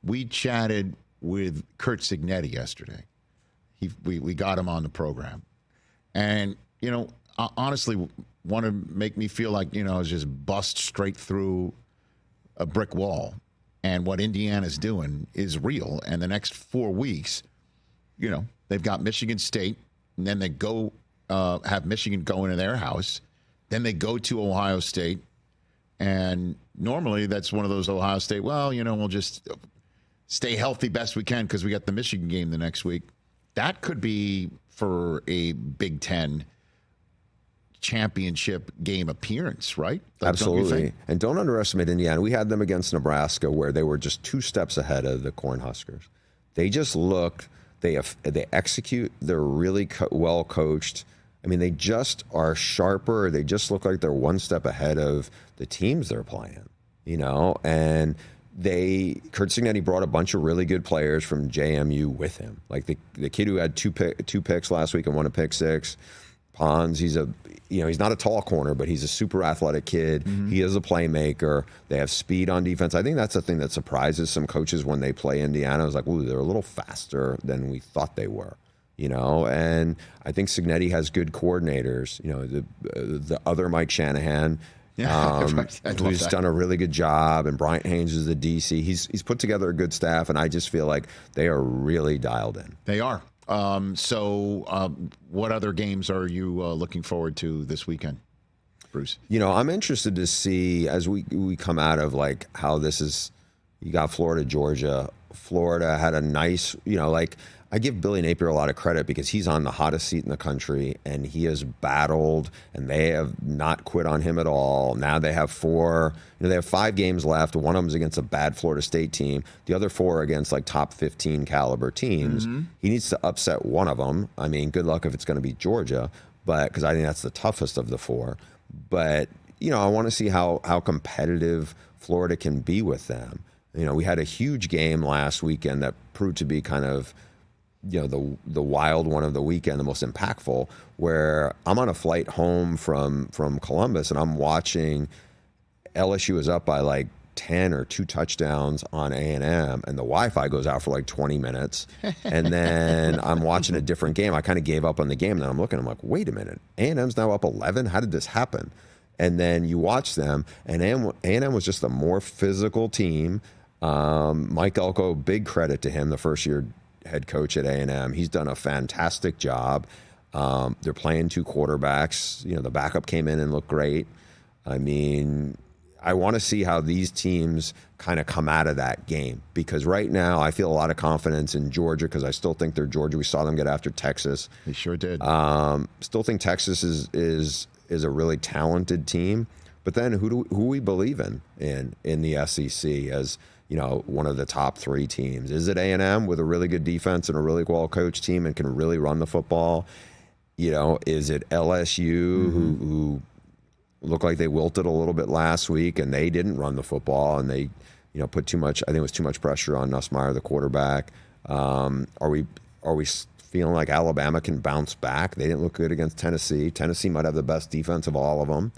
we chatted with Kurt Signetti yesterday. We got him on the program. And, honestly, want to make me feel like, I was just bust straight through a brick wall. And what Indiana's doing is real. And the next 4 weeks, they've got Michigan State, and then they go have Michigan go into their house. Then they go to Ohio State. And normally that's one of those Ohio State, we'll just stay healthy best we can because we got the Michigan game the next week. That could be for a Big Ten championship game appearance, right? Absolutely. And don't underestimate Indiana. We had them against Nebraska where they were just 2 steps ahead of the Cornhuskers. They just look, they execute, they're really well coached. I mean, they just are sharper. They just look like they're 1 step ahead of the teams they're playing, and Kurt Signetti brought a bunch of really good players from JMU with him. Like the kid who had two picks last week and won a pick six, Pons, he's not a tall corner, but he's a super athletic kid. Mm-hmm. He is a playmaker. They have speed on defense. I think that's the thing that surprises some coaches when they play Indiana. It's like, ooh, they're a little faster than we thought they were. And I think Signetti has good coordinators. The other Mike Shanahan, who's done a really good job, and Bryant Haynes is the DC. He's put together a good staff, and I just feel like they are really dialed in. They are. So what other games are you looking forward to this weekend, Bruce? I'm interested to see as we come out of like how this is. You got Florida, Georgia. Florida had a nice, I give Billy Napier a lot of credit because he's on the hottest seat in the country and he has battled and they have not quit on him at all. Now they have 5 games left. One of them is against a bad Florida State team. The other 4 are against like top 15 caliber teams. Mm-hmm. He needs to upset one of them. I mean, good luck if it's going to be Georgia, but because I think that's the toughest of the 4. But, I want to see how competitive Florida can be with them. We had a huge game last weekend that proved to be kind of, the wild one of the weekend, the most impactful, where I'm on a flight home from Columbus and I'm watching LSU is up by like 10 or 2 touchdowns on A&M and the Wi-Fi goes out for like 20 minutes. And then I'm watching a different game. I kind of gave up on the game. And then I'm looking, I'm like, wait a minute, A&M's now up 11? How did this happen? And then you watch them and A&M was just a more physical team. Mike Elko, big credit to him, the first year head coach at A&M. He's done a fantastic job. They're playing 2 quarterbacks. The backup came in and looked great. I mean, I want to see how these teams kind of come out of that game because right now I feel a lot of confidence in Georgia because I still think they're Georgia. We saw them get after Texas. They sure did. Still think Texas is a really talented team. But then who we believe in the SEC as one of the top 3 teams? Is it A&M with a really good defense and a really well-coached team and can really run the football? Is it LSU who looked like they wilted a little bit last week and they didn't run the football and they, put too much, I think it was too much pressure on Nussmeier, the quarterback. Are we feeling like Alabama can bounce back? They didn't look good against Tennessee. Tennessee might have the best defense of all of them.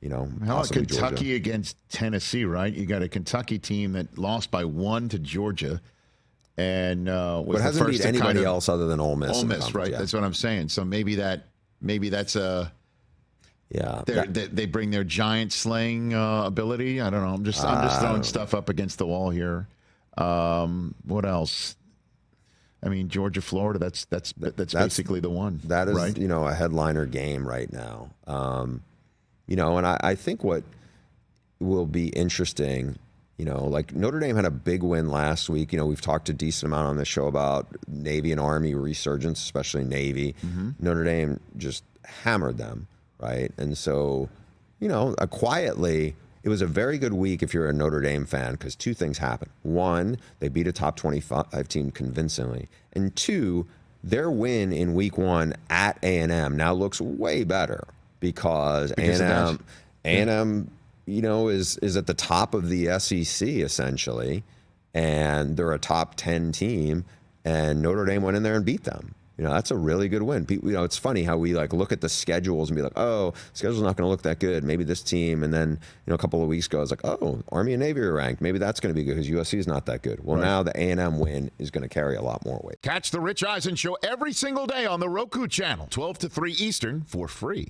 How about Kentucky Georgia against Tennessee, right? You got a Kentucky team that lost by 1 to Georgia, and was hasn't beat anybody else other than Ole Miss. Ole Miss, right? Yeah. That's what I'm saying. So maybe that's a they bring their giant slaying ability. I don't know. I'm just throwing stuff up against the wall here. What else? I mean, Georgia, Florida. That's basically the one. That is right? A headliner game right now. And I think what will be interesting, like Notre Dame had a big win last week. We've talked a decent amount on this show about Navy and Army resurgence, especially Navy. Mm-hmm. Notre Dame just hammered them, right? And so, quietly, it was a very good week if you're a Notre Dame fan because 2 things happened. 1, they beat a top 25 team convincingly. And 2, their win in week 1 at A&M now looks way better. Because A&M, is at the top of the SEC essentially, and they're a top 10 team, and Notre Dame went in there and beat them. You know, that's a really good win. You know, it's funny how we like look at the schedules and be like, oh, schedule's not going to look that good. Maybe this team. And then, you know, a couple of weeks ago, it's like, oh, Army and Navy are ranked. Maybe that's going to be good because USC is not that good. Well, now the A&M win is going to carry a lot more weight. Catch the Rich Eisen Show every single day on the Roku Channel, 12 to 3 Eastern, for free.